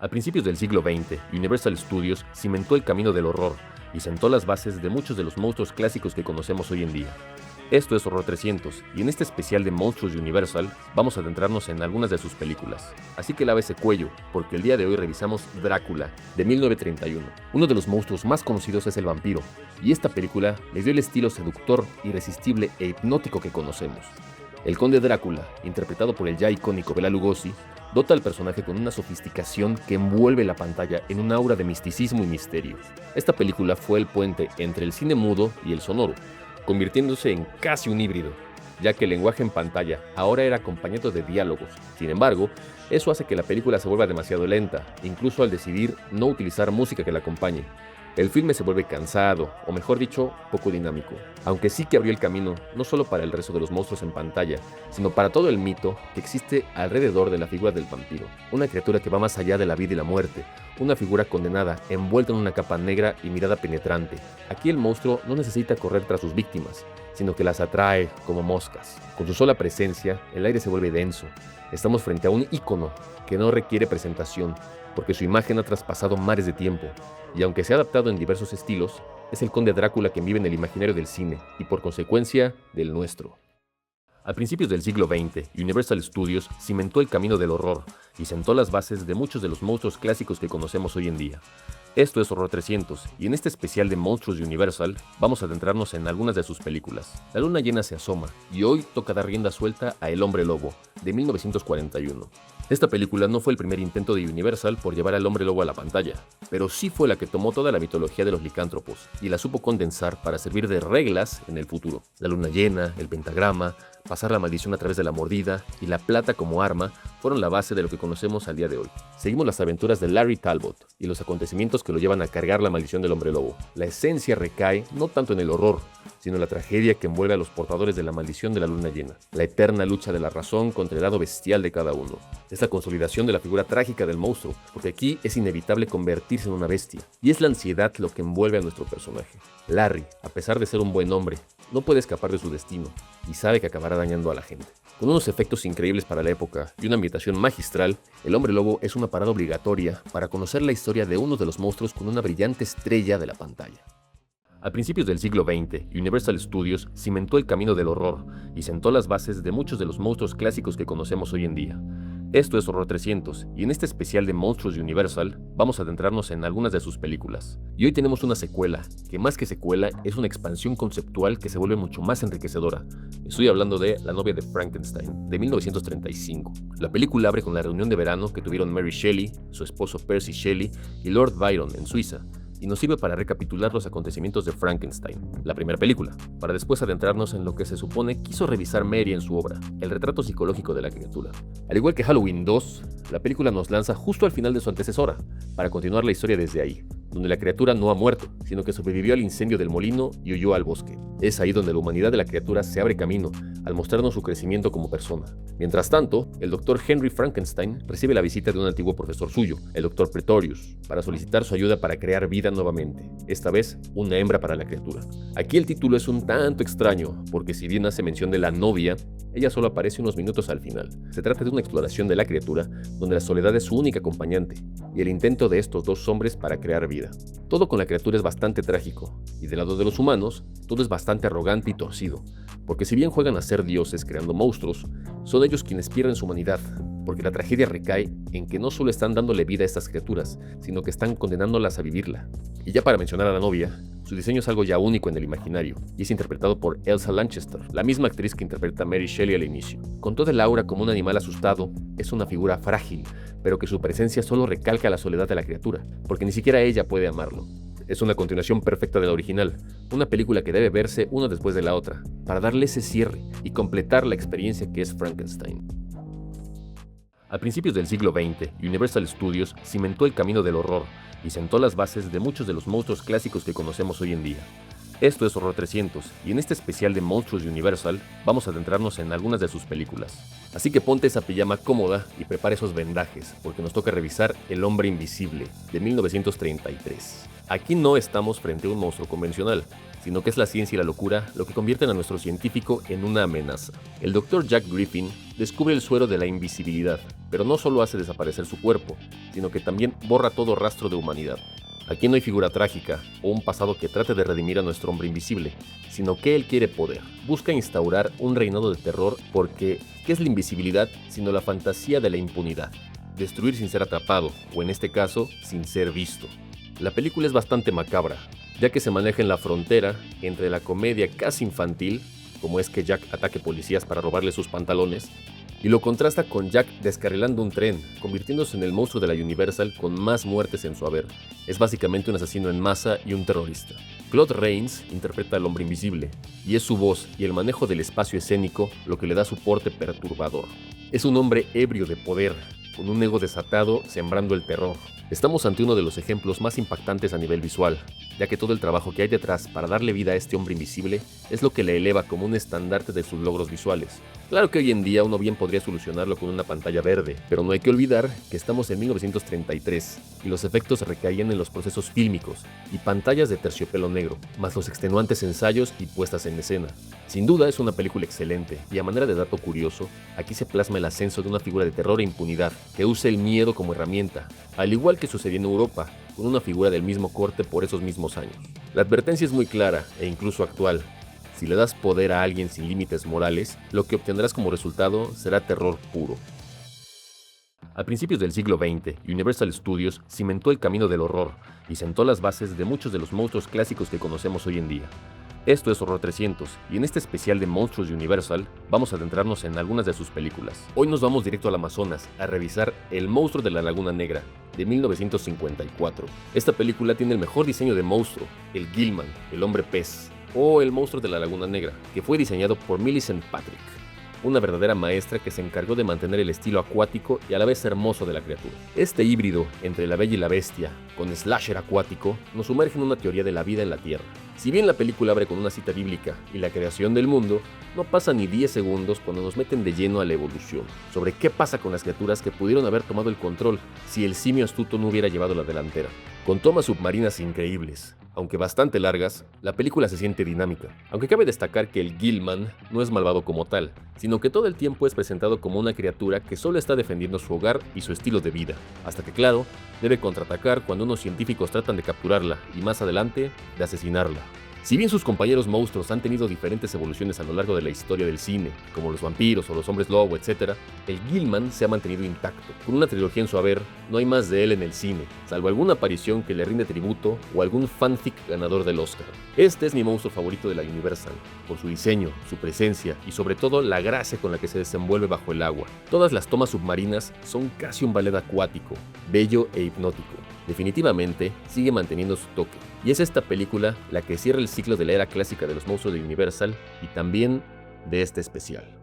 A principios del siglo XX, Universal Studios cimentó el camino del horror y sentó las bases de muchos de los monstruos clásicos que conocemos hoy en día. Esto es Horror 300, y en este especial de monstruos de Universal vamos a adentrarnos en algunas de sus películas. Así que lávese cuello, porque el día de hoy revisamos Drácula, de 1931. Uno de los monstruos más conocidos es el vampiro, y esta película le dio el estilo seductor, irresistible e hipnótico que conocemos. El conde Drácula, interpretado por el ya icónico Bela Lugosi, dota al personaje con una sofisticación que envuelve la pantalla en un aura de misticismo y misterio. Esta película fue el puente entre el cine mudo y el sonoro, convirtiéndose en casi un híbrido, ya que el lenguaje en pantalla ahora era acompañado de diálogos. Sin embargo, eso hace que la película se vuelva demasiado lenta, incluso al decidir no utilizar música que la acompañe. El filme se vuelve cansado, o mejor dicho, poco dinámico, aunque sí que abrió el camino no solo para el resto de los monstruos en pantalla, sino para todo el mito que existe alrededor de la figura del vampiro, una criatura que va más allá de la vida y la muerte, una figura condenada, envuelta en una capa negra y mirada penetrante. Aquí el monstruo no necesita correr tras sus víctimas, sino que las atrae como moscas. Con su sola presencia, el aire se vuelve denso. Estamos frente a un ícono que no requiere presentación, porque su imagen ha traspasado mares de tiempo, y aunque se ha adaptado en diversos estilos, es el conde Drácula quien vive en el imaginario del cine, y por consecuencia, del nuestro. A principios del siglo XX, Universal Studios cimentó el camino del horror y sentó las bases de muchos de los monstruos clásicos que conocemos hoy en día. Esto es Horror 300, y en este especial de monstruos de Universal vamos a adentrarnos en algunas de sus películas. La luna llena se asoma, y hoy toca dar rienda suelta a El hombre lobo, de 1941. Esta película no fue el primer intento de Universal por llevar al hombre lobo a la pantalla, pero sí fue la que tomó toda la mitología de los licántropos y la supo condensar para servir de reglas en el futuro. La luna llena, el pentagrama, pasar la maldición a través de la mordida y la plata como arma fueron la base de lo que conocemos al día de hoy. Seguimos las aventuras de Larry Talbot y los acontecimientos que lo llevan a cargar la maldición del hombre lobo. La esencia recae no tanto en el horror, sino en la tragedia que envuelve a los portadores de la maldición de la luna llena, la eterna lucha de la razón contra el lado bestial de cada uno. Es la consolidación de la figura trágica del monstruo, porque aquí es inevitable convertirse en una bestia, y es la ansiedad lo que envuelve a nuestro personaje. Larry, a pesar de ser un buen hombre, no puede escapar de su destino, y sabe que acabará dañando a la gente. Con unos efectos increíbles para la época y una ambientación magistral, El hombre lobo es una parada obligatoria para conocer la historia de uno de los monstruos con una brillante estrella de la pantalla. A principios del siglo XX, Universal Studios cimentó el camino del horror y sentó las bases de muchos de los monstruos clásicos que conocemos hoy en día. Esto es Horror 300, y en este especial de monstruos de Universal vamos a adentrarnos en algunas de sus películas. Y hoy tenemos una secuela, que más que secuela es una expansión conceptual que se vuelve mucho más enriquecedora. Estoy hablando de La novia de Frankenstein, de 1935. La película abre con la reunión de verano que tuvieron Mary Shelley, su esposo Percy Shelley y Lord Byron en Suiza, y nos sirve para recapitular los acontecimientos de Frankenstein, la primera película, para después adentrarnos en lo que se supone quiso revisar Mary en su obra, el retrato psicológico de la criatura. Al igual que Halloween 2, la película nos lanza justo al final de su antecesora, para continuar la historia desde ahí, donde la criatura no ha muerto, sino que sobrevivió al incendio del molino y huyó al bosque. Es ahí donde la humanidad de la criatura se abre camino, al mostrarnos su crecimiento como persona. Mientras tanto, el Dr. Henry Frankenstein recibe la visita de un antiguo profesor suyo, el Dr. Pretorius, para solicitar su ayuda para crear vida nuevamente, esta vez una hembra para la criatura. Aquí el título es un tanto extraño, porque si bien hace mención de la novia, ella solo aparece unos minutos al final. Se trata de una exploración de la criatura, donde la soledad es su única acompañante, y el intento de estos dos hombres para crear vida. Todo con la criatura es bastante trágico, y del lado de los humanos, todo es bastante arrogante y torcido, porque si bien juegan a ser dioses creando monstruos, son ellos quienes pierden su humanidad, porque la tragedia recae en que no solo están dándole vida a estas criaturas, sino que están condenándolas a vivirla. Y ya para mencionar a la novia, su diseño es algo ya único en el imaginario, y es interpretado por Elsa Lanchester, la misma actriz que interpreta a Mary Shelley al inicio. Con toda el aura como un animal asustado, es una figura frágil, pero que su presencia solo recalca la soledad de la criatura, porque ni siquiera ella puede amarlo. Es una continuación perfecta de la original, una película que debe verse una después de la otra, para darle ese cierre y completar la experiencia que es Frankenstein. A principios del siglo XX, Universal Studios cimentó el camino del horror y sentó las bases de muchos de los monstruos clásicos que conocemos hoy en día. Esto es Horror 300, y en este especial de monstruos de Universal vamos a adentrarnos en algunas de sus películas. Así que ponte esa pijama cómoda y prepara esos vendajes, porque nos toca revisar El hombre invisible, de 1933. Aquí no estamos frente a un monstruo convencional, sino que es la ciencia y la locura lo que convierten a nuestro científico en una amenaza. El Dr. Jack Griffin descubre el suero de la invisibilidad, pero no solo hace desaparecer su cuerpo, sino que también borra todo rastro de humanidad. Aquí no hay figura trágica o un pasado que trate de redimir a nuestro hombre invisible, sino que él quiere poder. Busca instaurar un reinado de terror porque, ¿qué es la invisibilidad sino la fantasía de la impunidad? Destruir sin ser atrapado, o en este caso, sin ser visto. La película es bastante macabra, ya que se maneja en la frontera entre la comedia casi infantil, como es que Jack ataque policías para robarle sus pantalones, y lo contrasta con Jack descarrilando un tren, convirtiéndose en el monstruo de la Universal con más muertes en su haber. Es básicamente un asesino en masa y un terrorista. Claude Rains interpreta al hombre invisible, y es su voz y el manejo del espacio escénico lo que le da su porte perturbador. Es un hombre ebrio de poder, con un ego desatado sembrando el terror. Estamos ante uno de los ejemplos más impactantes a nivel visual, ya que todo el trabajo que hay detrás para darle vida a este hombre invisible es lo que le eleva como un estandarte de sus logros visuales. Claro que hoy en día uno bien podría solucionarlo con una pantalla verde, pero no hay que olvidar que estamos en 1933 y los efectos recaían en los procesos fílmicos y pantallas de terciopelo negro, más los extenuantes ensayos y puestas en escena. Sin duda es una película excelente y a manera de dato curioso, aquí se plasma el ascenso de una figura de terror e impunidad que usa el miedo como herramienta, al igual que sucedió en Europa, con una figura del mismo corte por esos mismos años. La advertencia es muy clara e incluso actual. Si le das poder a alguien sin límites morales, lo que obtendrás como resultado será terror puro. A principios del siglo XX, Universal Studios cimentó el camino del horror y sentó las bases de muchos de los monstruos clásicos que conocemos hoy en día. Esto es Horror 300, y en este especial de monstruos de Universal vamos a adentrarnos en algunas de sus películas. Hoy nos vamos directo al Amazonas a revisar El monstruo de la Laguna Negra, de 1954. Esta película tiene el mejor diseño de monstruo, el Gilman, el hombre pez, o el monstruo de la Laguna Negra, que fue diseñado por Millicent Patrick, una verdadera maestra que se encargó de mantener el estilo acuático y a la vez hermoso de la criatura. Este híbrido entre la bella y la bestia, con slasher acuático, nos sumerge en una teoría de la vida en la Tierra. Si bien la película abre con una cita bíblica y la creación del mundo, no pasa ni 10 segundos cuando nos meten de lleno a la evolución, sobre qué pasa con las criaturas que pudieron haber tomado el control si el simio astuto no hubiera llevado la delantera. Con tomas submarinas increíbles, aunque bastante largas, la película se siente dinámica, aunque cabe destacar que el Gilman no es malvado como tal, sino que todo el tiempo es presentado como una criatura que solo está defendiendo su hogar y su estilo de vida, hasta que claro, debe contraatacar cuando unos científicos tratan de capturarla y más adelante, de asesinarla. Si bien sus compañeros monstruos han tenido diferentes evoluciones a lo largo de la historia del cine, como los vampiros o los hombres lobo, etc., el Gilman se ha mantenido intacto. Con una trilogía en su haber, no hay más de él en el cine, salvo alguna aparición que le rinde tributo o algún fanfic ganador del Oscar. Este es mi monstruo favorito de la Universal, por su diseño, su presencia y sobre todo la gracia con la que se desenvuelve bajo el agua. Todas las tomas submarinas son casi un ballet acuático, bello e hipnótico. Definitivamente sigue manteniendo su toque, y es esta película la que cierra el ciclo de la era clásica de los monstruos de Universal y también de este especial.